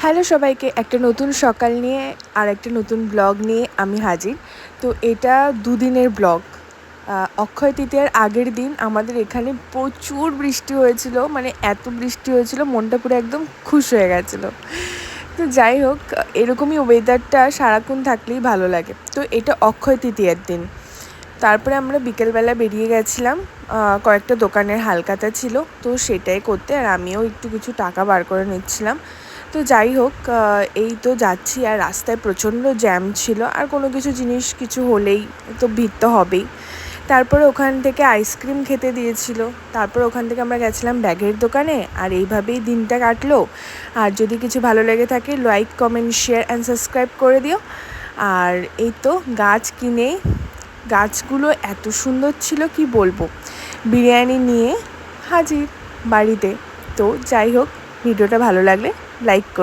Hello সবাইকে, একটা নতুন সকাল নিয়ে আর একটা নতুন ব্লগ নিয়ে আমি হাজির। তো এটা দুদিনের ব্লগ। অক্ষয় তৃতীয়ার আগের দিন আমাদের এখানে প্রচুর বৃষ্টি হয়েছিল, মানে এত বৃষ্টি হয়েছিল মনটা পুরো একদম খুশ হয়ে গেছিলো। তো যাই হোক, এরকমই ওয়েদারটা সারাক্ষণ থাকলেই ভালো লাগে। তো এটা অক্ষয় তৃতীয়ার দিন। তারপরে আমরা বিকেলবেলা বেরিয়ে গেছিলাম, কয়েকটা দোকানের হালখাতা ছিল তো সেটাই করতে, আর আমিও একটু কিছু টাকা বার করে নিচ্ছিলাম। তো যাই হোক, এই তো যাচ্ছি, আর রাস্তায় প্রচণ্ড জ্যাম ছিল, আর কোনো জিনিস কিছু হলেই তো ভিড় তো হবেই। তারপরে ওখান থেকে আইসক্রিম খেতে দিয়েছিল, তারপর ওখান থেকে আমরা গেছিলাম ব্যাগের দোকানে, আর এইভাবেই দিনটা কাটলো। আর যদি কিছু ভালো লেগে থাকে like, comment, share and subscribe করে দিও। আর এই তো গাছ কিনে, গাছগুলো এত সুন্দর ছিল কি বলবো, বিরিয়ানি নিয়ে হাজির বাড়িতে। তো যাই হোক, ভিডিওটা ভালো লাগলে লাইক করে